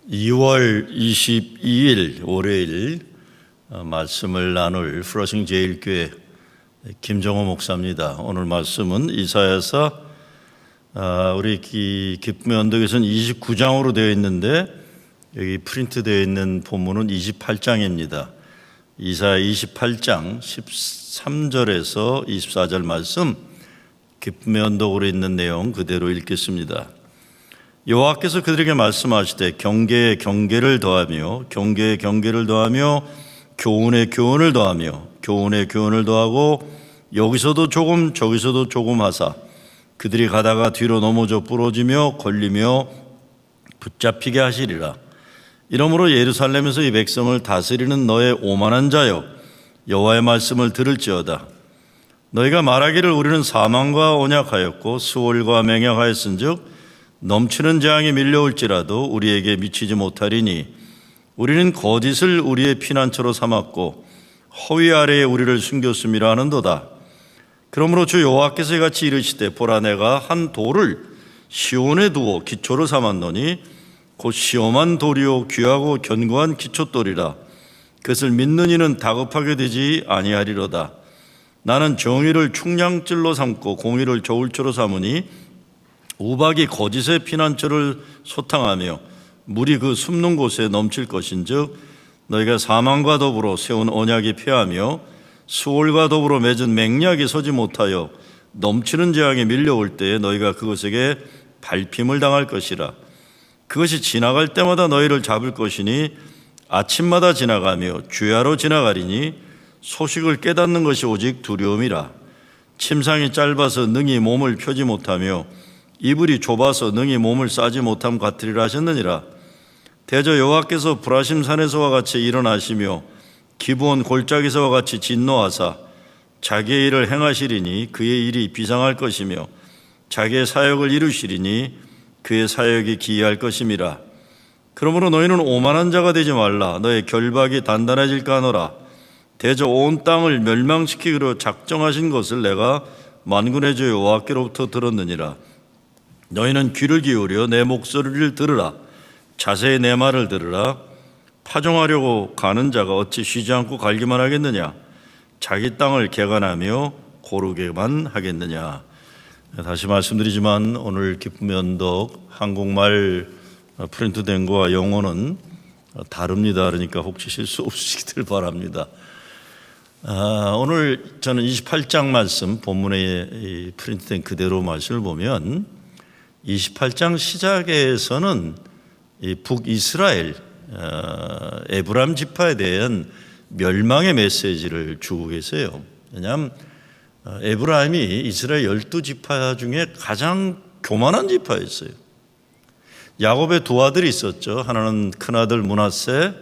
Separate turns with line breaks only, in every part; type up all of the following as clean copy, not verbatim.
2월 22일 월요일 말씀을 나눌 프러싱 제1교회 김정호 목사입니다. 오늘 말씀은 이사야서 우리 기쁨의 언덕에서는 29장으로 되어 있는데 여기 프린트되어 있는 본문은 28장입니다. 이사야 28장 13절에서 24절 말씀 기쁨의 언덕으로 있는 내용 그대로 읽겠습니다. 여호와께서 그들에게 말씀하시되 경계에 경계를 더하며 경계에 경계를 더하며 교훈에 교훈을 더하며 교훈에 교훈을 더하고 여기서도 조금 저기서도 조금 하사 그들이 가다가 뒤로 넘어져 부러지며 걸리며 붙잡히게 하시리라. 이러므로 예루살렘에서 이 백성을 다스리는 너의 오만한 자여 여호와의 말씀을 들을지어다. 너희가 말하기를 우리는 사망과 언약하였고 수월과 맹약하였은즉 넘치는 재앙이 밀려올지라도 우리에게 미치지 못하리니 우리는 거짓을 우리의 피난처로 삼았고 허위 아래에 우리를 숨겼음이라 하는도다. 그러므로 주 여호와께서 이같이 이르시되 보라 내가 한 돌을 시온에 두고 기초로 삼았노니 곧 시험한 돌이요 귀하고 견고한 기초돌이라. 그것을 믿는 이는 다급하게 되지 아니하리로다. 나는 정의를 충량줄로 삼고 공의를 저울추로 삼으니 우박이 거짓의 피난처를 소탕하며 물이 그 숨는 곳에 넘칠 것인즉 너희가 사망과 더불어 세운 언약이 폐하며 수월과 더불어 맺은 맹약이 서지 못하여 넘치는 재앙이 밀려올 때에 너희가 그것에게 밟힘을 당할 것이라. 그것이 지나갈 때마다 너희를 잡을 것이니 아침마다 지나가며 주야로 지나가리니 소식을 깨닫는 것이 오직 두려움이라. 침상이 짧아서 능히 몸을 펴지 못하며 이불이 좁아서 능히 몸을 싸지 못함 같으리라 하셨느니라. 대저 여호와께서 브라심 산에서와 같이 일어나시며 기브온 골짜기서와 같이 진노하사 자기의 일을 행하시리니 그의 일이 비상할 것이며 자기의 사역을 이루시리니 그의 사역이 기이할 것임이라. 그러므로 너희는 오만한 자가 되지 말라. 너의 결박이 단단해질까 하노라. 대저 온 땅을 멸망시키기로 작정하신 것을 내가 만군의 주 여호와께로부터 들었느니라. 너희는 귀를 기울여 내 목소리를 들으라. 자세히 내 말을 들으라. 파종하려고 가는 자가 어찌 쉬지 않고 갈기만 하겠느냐. 자기 땅을 개간하며 고르게만 하겠느냐. 다시 말씀드리지만 오늘 기쁨의 언덕 한국말 프린트된 거와 영어는 다릅니다. 그러니까 혹시 실수 없으시길 바랍니다. 오늘 저는 28장 말씀 본문에 프린트된 그대로 말씀을 보면 28장 시작에서는 이 북이스라엘 에브라임 지파에 대한 멸망의 메시지를 주고 계세요. 왜냐하면 에브라임이 이스라엘 12지파 중에 가장 교만한 지파였어요. 야곱의 두 아들이 있었죠. 하나는 큰아들 므낫세,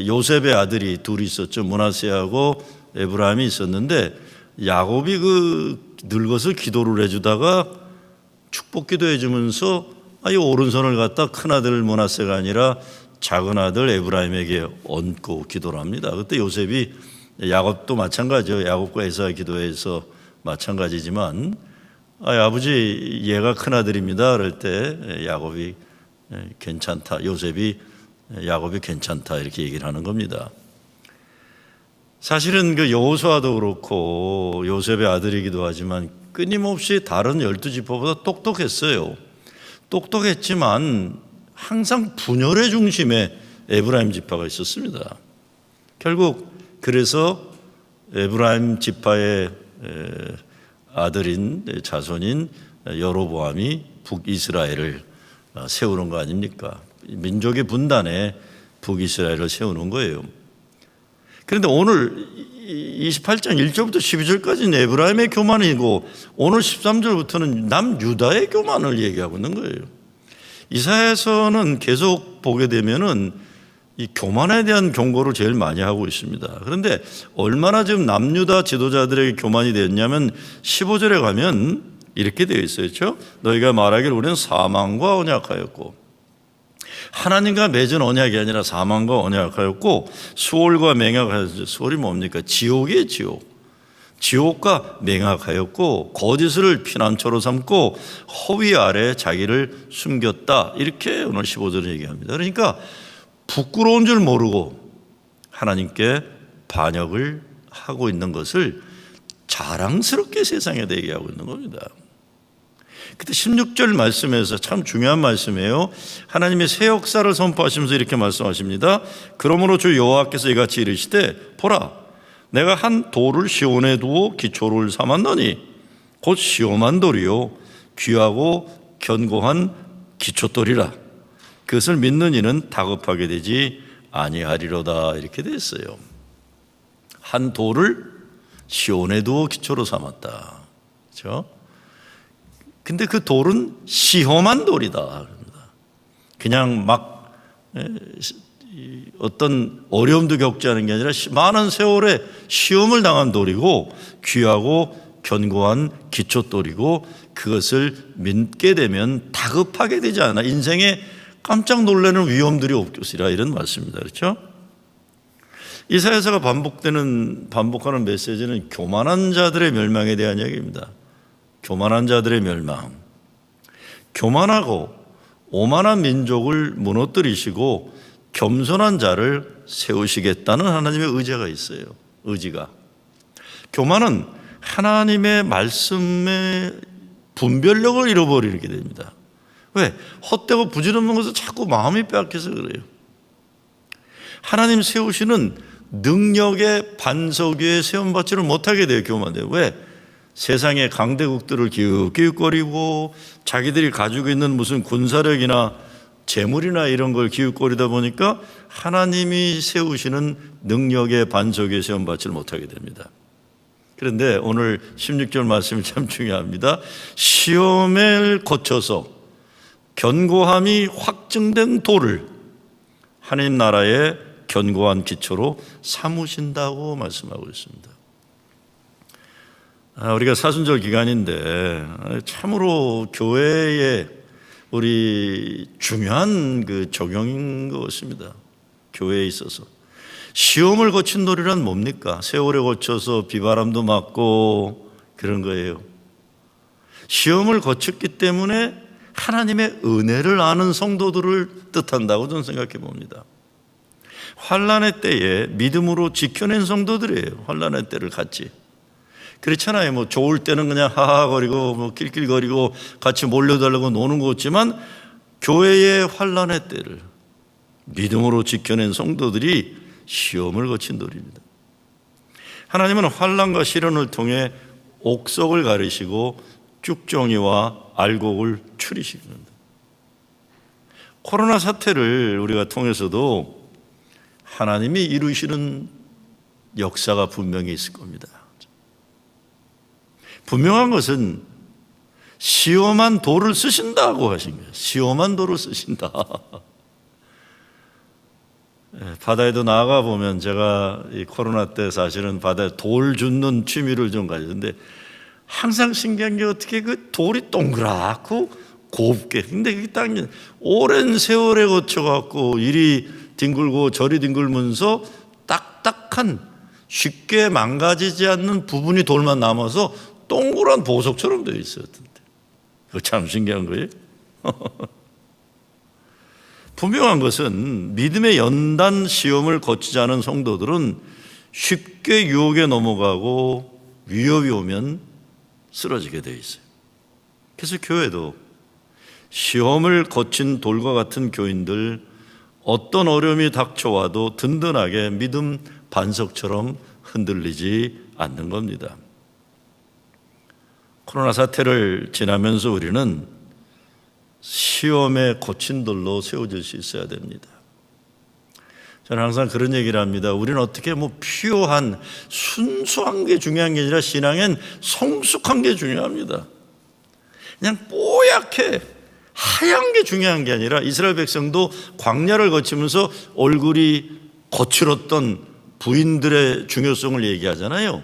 요셉의 아들이 둘이 있었죠. 므낫세하고 에브라임이 있었는데 야곱이 늙어서 기도를 해주다가 축복 기도해 주면서 이 오른손을 갖다 큰아들 므낫세가 아니라 작은아들 에브라임에게 얹고 기도를 합니다. 그때 요셉이 야곱도 마찬가지죠. 야곱과 에사의 기도에서 마찬가지지만 아버지 얘가 큰아들입니다. 그럴 때 야곱이 괜찮다. 요셉이 야곱이 괜찮다 이렇게 얘기를 하는 겁니다. 사실은 여호수아도 그렇고 요셉의 아들이기도 하지만 끊임없이 다른 12지파보다 똑똑했어요. 똑똑했지만 항상 분열의 중심에 에브라임 지파가 있었습니다. 결국 그래서 에브라임 지파의 아들인 자손인 여로보암이 북이스라엘을 세우는 거 아닙니까? 민족의 분단에 북이스라엘을 세우는 거예요. 그런데 오늘 28장 1절부터 12절까지는 에브라임의 교만이고 오늘 13절부터는 남유다의 교만을 얘기하고 있는 거예요. 이사야서는 계속 보게 되면은 이 교만에 대한 경고를 제일 많이 하고 있습니다. 그런데 얼마나 지금 남유다 지도자들에게 교만이 되었냐면 15절에 가면 이렇게 되어 있어요. 그렇죠? 너희가 말하기를 우리는 사망과 언약하였고 하나님과 맺은 언약이 아니라 사망과 언약하였고 수월과 맹약하였죠. 수월이 뭡니까? 지옥이에요. 지옥. 지옥과 맹약하였고 거짓을 피난처로 삼고 허위 아래 자기를 숨겼다. 이렇게 오늘 15절은 얘기합니다. 그러니까 부끄러운 줄 모르고 하나님께 반역을 하고 있는 것을 자랑스럽게 세상에다 얘기하고 있는 겁니다. 그때 16절 말씀에서 참 중요한 말씀이에요. 하나님의 새 역사를 선포하시면서 이렇게 말씀하십니다. 그러므로 주 여호와께서 이같이 이르시되 보라, 내가 한 돌을 시온에 두어 기초를 삼았노니 곧 시험한 돌이요 귀하고 견고한 기초돌이라. 그것을 믿는 이는 다급하게 되지 아니하리로다. 이렇게 돼 있어요. 한 돌을 시온에 두어 기초로 삼았다. 그렇죠? 근데 그 돌은 시험한 돌이다. 그냥 막 어떤 어려움도 겪지 않은 게 아니라 많은 세월에 시험을 당한 돌이고 귀하고 견고한 기초돌이고 그것을 믿게 되면 다급하게 되지 않아 인생에 깜짝 놀라는 위험들이 없으리라. 이런 말씀입니다. 그렇죠? 이사야서가 반복하는 메시지는 교만한 자들의 멸망에 대한 이야기입니다. 교만한 자들의 멸망. 교만하고 오만한 민족을 무너뜨리시고 겸손한 자를 세우시겠다는 하나님의 의지가 있어요. 의지가. 교만은 하나님의 말씀의 분별력을 잃어버리게 됩니다. 왜? 헛되고 부질없는 것을 자꾸 마음이 빼앗겨서 그래요. 하나님 세우시는 능력의 반석 위에 세움받지를 못하게 돼요. 교만돼요. 왜? 세상의 강대국들을 기웃기웃거리고 자기들이 가지고 있는 무슨 군사력이나 재물이나 이런 걸 기웃거리다 보니까 하나님이 세우시는 능력의 반석 위에 세움받지를 못하게 됩니다. 그런데 오늘 16절 말씀이 참 중요합니다. 시험을 거쳐서 견고함이 확증된 돌을 하나님 나라의 견고한 기초로 삼으신다고 말씀하고 있습니다. 우리가 사순절 기간인데 참으로 교회에 우리 중요한 그 적용인 것 같습니다. 교회에 있어서 시험을 거친 돌이란 뭡니까? 세월에 거쳐서 비바람도 맞고 그런 거예요. 시험을 거쳤기 때문에 하나님의 은혜를 아는 성도들을 뜻한다고 저는 생각해 봅니다. 환난의 때에 믿음으로 지켜낸 성도들이에요. 환난의 때를 같이. 그렇잖아요. 뭐 좋을 때는 그냥 하하거리고 뭐 낄낄거리고 같이 몰려달라고 노는 거 같지만 교회의 환난의 때를 믿음으로 지켜낸 성도들이 시험을 거친 돌입니다. 하나님은 환난과 시련을 통해 옥석을 가르시고 쭉정이와 알곡을 추리시는다. 코로나 사태를 우리가 통해서도 하나님이 이루시는 역사가 분명히 있을 겁니다. 분명한 것은 시험한 돌을 쓰신다고 하신 거예요. 시험한 돌을 쓰신다. 바다에도 나가 보면 제가 이 코로나 때 사실은 바다에 돌 줍는 취미를 좀 가졌는데 항상 신기한 게 어떻게 그 돌이 동그랗고 곱게, 근데 그게 딱 오랜 세월에 거쳐갖고 이리 뒹굴고 저리 뒹굴면서 딱딱한 쉽게 망가지지 않는 부분이 돌만 남아서 동그란 보석처럼 되어 있어요. 그거 참 신기한 거예요. 분명한 것은 믿음의 연단 시험을 거치지 않은 성도들은 쉽게 유혹에 넘어가고 위협이 오면 쓰러지게 되어 있어요. 그래서 교회도 시험을 거친 돌과 같은 교인들, 어떤 어려움이 닥쳐와도 든든하게 믿음 반석처럼 흔들리지 않는 겁니다. 코로나 사태를 지나면서 우리는 시험에 거친 돌로 세워질 수 있어야 됩니다. 저는 항상 그런 얘기를 합니다. 우리는 어떻게 피요한 순수한 게 중요한 게 아니라 신앙엔 성숙한 게 중요합니다. 그냥 뽀얗게 하얀 게 중요한 게 아니라 이스라엘 백성도 광야를 거치면서 얼굴이 거칠었던 부인들의 중요성을 얘기하잖아요.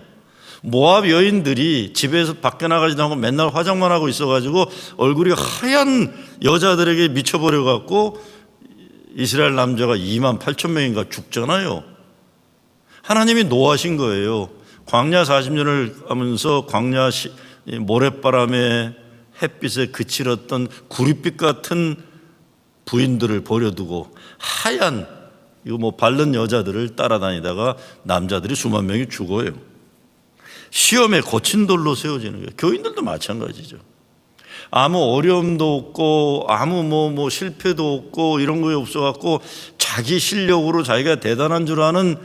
모압 여인들이 집에서 밖에 나가지도 않고 맨날 화장만 하고 있어가지고 얼굴이 하얀 여자들에게 미쳐버려갖고 이스라엘 남자가 2만 8천 명인가 죽잖아요. 하나님이 노하신 거예요. 광야 40년을 하면서 광야 모랫바람에 햇빛에 그칠었던 구릿빛 같은 부인들을 버려두고 하얀 이거 뭐 바른 여자들을 따라다니다가 남자들이 수만 명이 죽어요. 시험에 거친 돌로 세워지는 거예요. 교인들도 마찬가지죠. 아무 어려움도 없고 아무 뭐 실패도 없고 이런 거에 없어갖고 자기 실력으로 자기가 대단한 줄 아는,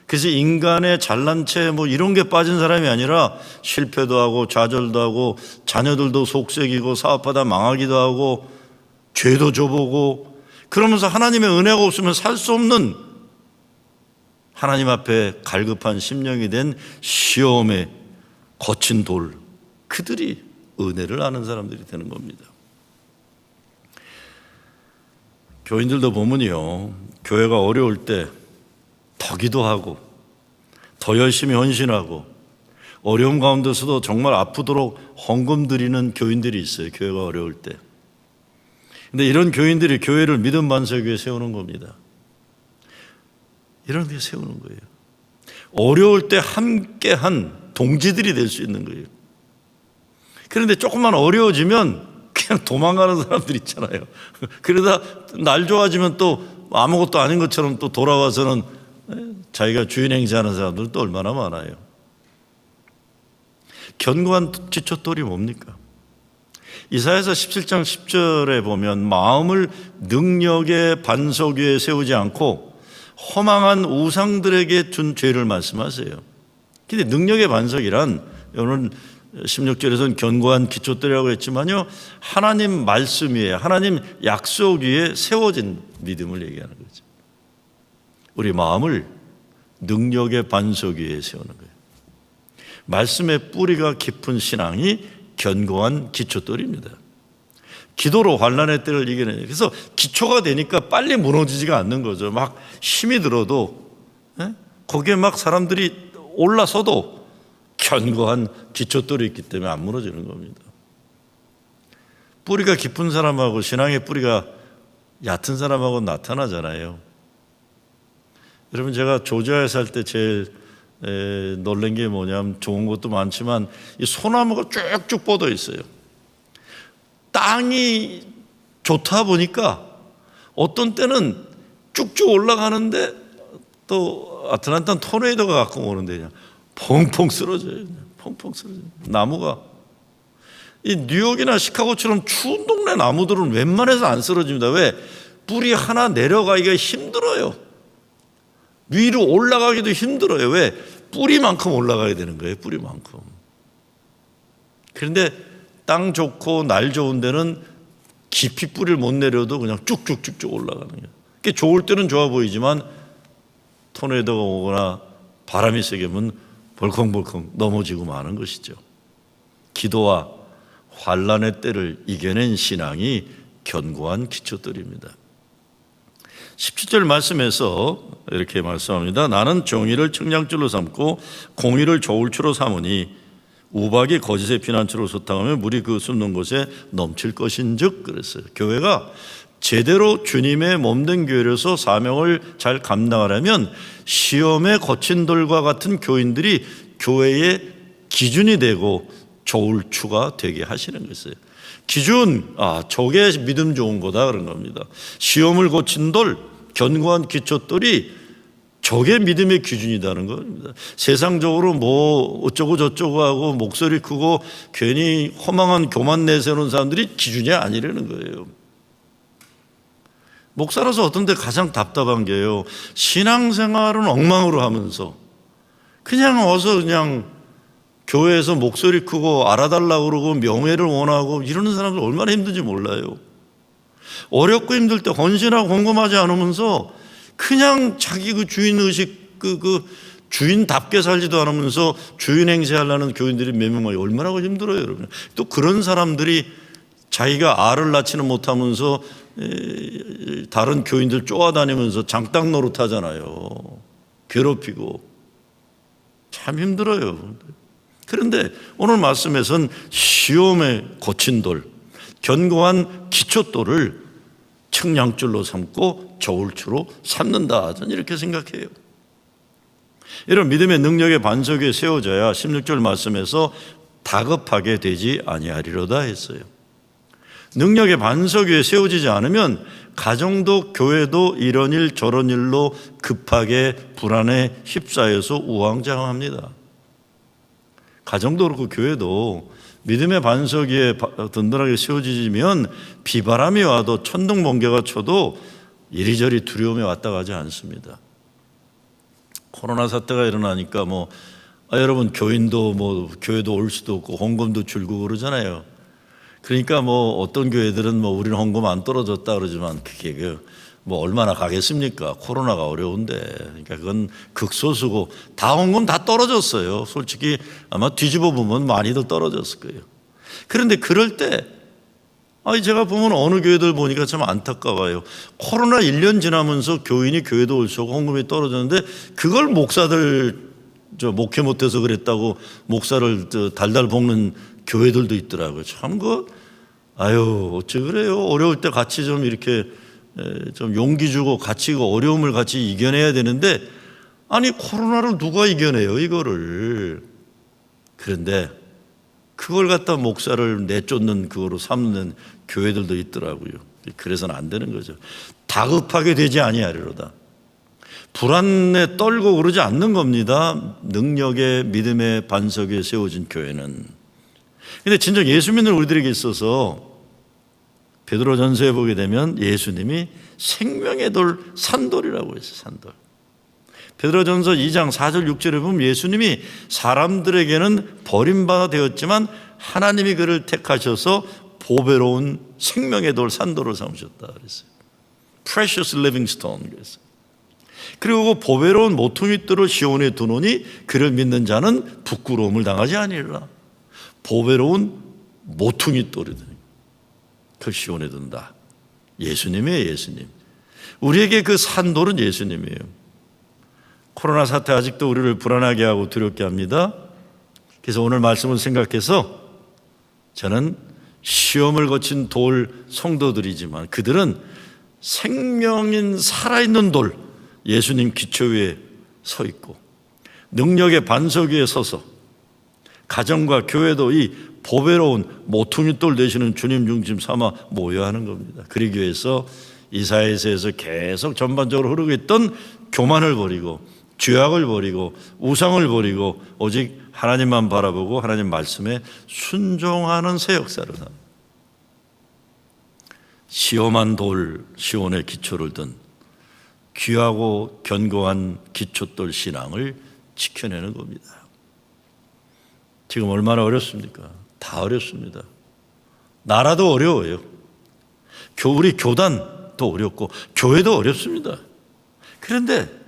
그래서 인간의 잘난 체 뭐 이런 게 빠진 사람이 아니라 실패도 하고 좌절도 하고 자녀들도 속썩이고 사업하다 망하기도 하고 죄도 져보고 그러면서 하나님의 은혜가 없으면 살 수 없는, 하나님 앞에 갈급한 심령이 된 시험에 거친 돌, 그들이 은혜를 아는 사람들이 되는 겁니다. 교인들도 보면요, 교회가 어려울 때 더 기도하고 더 열심히 헌신하고 어려움 가운데서도 정말 아프도록 헌금 드리는 교인들이 있어요. 교회가 어려울 때. 근데 이런 교인들이 교회를 믿음 반석 위에 세우는 겁니다. 이런 데 세우는 거예요. 어려울 때 함께한 동지들이 될 수 있는 거예요. 그런데 조금만 어려워지면 그냥 도망가는 사람들 있잖아요. 그러다 날 좋아지면 또 아무것도 아닌 것처럼 또 돌아와서는 자기가 주인 행세하는 사람들은 또 얼마나 많아요. 견고한 기초돌이 뭡니까? 이사야서 17장 10절에 보면 마음을 능력의 반석 위에 세우지 않고 허망한 우상들에게 준 죄를 말씀하세요. 근데 능력의 반석이란, 오늘 16절에서는 견고한 기초돌이라고 했지만요, 하나님 말씀 위에, 하나님 약속 위에 세워진 믿음을 얘기하는 거죠. 우리 마음을 능력의 반석 위에 세우는 거예요. 말씀의 뿌리가 깊은 신앙이 견고한 기초돌입니다. 기도로 환난의 때를 이겨내요. 그래서 기초가 되니까 빨리 무너지지가 않는 거죠. 막 힘이 들어도 거기에 막 사람들이 올라서도 견고한 기초돌이 있기 때문에 안 무너지는 겁니다. 뿌리가 깊은 사람하고 신앙의 뿌리가 얕은 사람하고 나타나잖아요. 여러분, 제가 조지아에 살 때 제일 놀란 게 뭐냐면, 좋은 것도 많지만 이 소나무가 쭉쭉 뻗어 있어요. 땅이 좋다 보니까 어떤 때는 쭉쭉 올라가는데 또 아틀란타는 토네이도가 가끔 오는데 그냥 펑펑 쓰러져요. 펑펑 쓰러져요. 나무가. 이 뉴욕이나 시카고처럼 추운 동네 나무들은 웬만해서 안 쓰러집니다. 왜? 뿌리 하나 내려가기가 힘들어요. 위로 올라가기도 힘들어요. 왜? 뿌리만큼 올라가야 되는 거예요. 뿌리만큼. 그런데 땅 좋고 날 좋은 데는 깊이 뿌리를 못 내려도 그냥 쭉쭉쭉쭉 올라가는 거예요. 그게 좋을 때는 좋아 보이지만 토네이도가 오거나 바람이 세게 불면 벌컹벌컹 넘어지고 마는 것이죠. 기도와 환난의 때를 이겨낸 신앙이 견고한 기초들입니다. 17절 말씀에서 이렇게 말씀합니다. 나는 정의를 측량줄로 삼고 공의를 저울추로 삼으니 우박이 거짓의 피난처로 소탕하며 물이 그 숨는 곳에 넘칠 것인즉, 그랬어요. 교회가 제대로 주님의 몸된 교회로서 사명을 잘 감당하려면 시험에 거친 돌과 같은 교인들이 교회의 기준이 되고 저울추가 되게 하시는 것이에요. 기준, 저게 믿음 좋은 거다 그런 겁니다. 시험을 거친 돌, 견고한 기초돌이 저게 믿음의 기준이라는 겁니다. 세상적으로 뭐 어쩌고 저쩌고 하고 목소리 크고 괜히 허망한 교만 내세우는 사람들이 기준이 아니라는 거예요. 목사로서 어떤 데 가장 답답한 게요, 신앙생활은 엉망으로 하면서 그냥 와서 그냥 교회에서 목소리 크고 알아달라고 그러고 명예를 원하고 이러는 사람들 얼마나 힘든지 몰라요. 어렵고 힘들 때 헌신하고 헌금하지 않으면서 그냥 자기 그 주인의식, 그 주인답게 살지도 않으면서 주인 행세하려는 교인들이 몇 명만 얼마나 힘들어요, 여러분. 또 그런 사람들이 자기가 알을 낳지는 못하면서 다른 교인들 쪼아다니면서 장땅 노릇하잖아요. 괴롭히고. 참 힘들어요. 그런데 오늘 말씀에서는 시험에 거친 돌, 견고한 기초돌을 측량줄로 삼고 저울추로 삼는다, 저는 이렇게 생각해요. 이런 믿음의 능력의 반석 위에 세워져야 16절 말씀에서 다급하게 되지 아니하리로다 했어요. 능력의 반석 위에 세워지지 않으면 가정도 교회도 이런 일 저런 일로 급하게 불안에 휩싸여서 우왕좌왕합니다. 가정도 그렇고 교회도 믿음의 반석 위에 든든하게 세워지면 비바람이 와도 천둥 번개가 쳐도 이리저리 두려움이 왔다 가지 않습니다. 코로나 사태가 일어나니까 여러분 교회도 올 수도 없고 헌금도 줄고 그러잖아요. 그러니까 어떤 교회들은 우리는 헌금 안 떨어졌다 그러지만 그게 얼마나 가겠습니까? 코로나가 어려운데. 그러니까 그건 극소수고 다 헌금 다 떨어졌어요. 솔직히 아마 뒤집어 보면 많이 더 떨어졌을 거예요. 그런데 그럴 때 제가 보면 어느 교회들 보니까 참 안타까워요. 코로나 1년 지나면서 교인이 교회도 올 수 없고 헌금이 떨어졌는데 그걸 목사들 목회 못해서 그랬다고 목사를 달달 볶는 교회들도 있더라고요. 참 어째 그래요? 어려울 때 같이 좀 이렇게 좀 용기 주고 같이 어려움을 같이 이겨내야 되는데 코로나를 누가 이겨내요 이거를. 그런데 그걸 갖다 목사를 내쫓는 그거로 삼는 교회들도 있더라고요. 그래서는 안 되는 거죠. 다급하게 되지 아니하리로다. 불안에 떨고 그러지 않는 겁니다. 능력의 믿음의 반석에 세워진 교회는. 근데 진정 예수 믿는 우리들에게 있어서 베드로전서에 보게 되면 예수님이 생명의 돌 산돌이라고 했어요. 산돌. 베드로전서 2장 4절 6절에 보면 예수님이 사람들에게는 버림받아 되었지만 하나님이 그를 택하셔서 보배로운 생명의 돌 산돌을 삼으셨다 그랬어요. Precious living stone 그랬어요. 그리고 그 보배로운 모퉁이돌을 시온에 두노니 그를 믿는 자는 부끄러움을 당하지 아니하리라. 보배로운 모퉁이돌이더니 그 시온에 둔다. 예수님이에요. 예수님. 우리에게 그 산돌은 예수님이에요. 코로나 사태 아직도 우리를 불안하게 하고 두렵게 합니다. 그래서 오늘 말씀을 생각해서 저는 시험을 거친 돌 성도들이지만 그들은 생명인 살아있는 돌 예수님 기초 위에 서 있고 능력의 반석 위에 서서 가정과 교회도 이 보배로운 모퉁이돌 되시는 주님 중심 삼아 모여야 하는 겁니다. 그러기 위해서 이사야서에서 계속 전반적으로 흐르고 있던 교만을 버리고 죄악을 버리고 우상을 버리고 오직 하나님만 바라보고 하나님 말씀에 순종하는 새 역사를 합니다. 시험한 돌 시온의 기초를 든 귀하고 견고한 기초돌 신앙을 지켜내는 겁니다. 지금 얼마나 어렵습니까? 다 어렵습니다. 나라도 어려워요. 우리 교단도 어렵고 교회도 어렵습니다. 그런데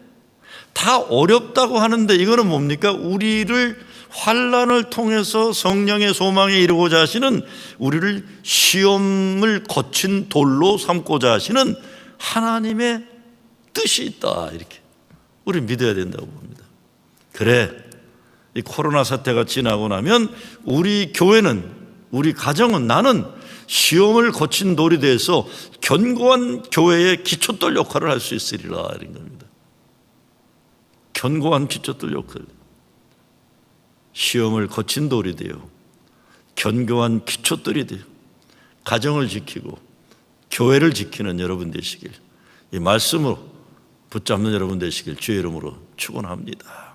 다 어렵다고 하는데 이거는 뭡니까? 우리를 환난을 통해서 성령의 소망에 이르고자 하시는 우리를 시험을 거친 돌로 삼고자 하시는 하나님의 뜻이 있다. 이렇게 우리 믿어야 된다고 봅니다. 그래, 이 코로나 사태가 지나고 나면 우리 교회는 우리 가정은 나는 시험을 거친 돌이 돼서 견고한 교회의 기초돌 역할을 할 수 있으리라 이런 겁니다. 견고한 기초돌 역할. 시험을 거친 돌이 되어 견고한 기초돌이 되어 가정을 지키고 교회를 지키는 여러분 되시길 이 말씀으로 붙잡는 여러분 되시길 주의 이름으로 축원합니다.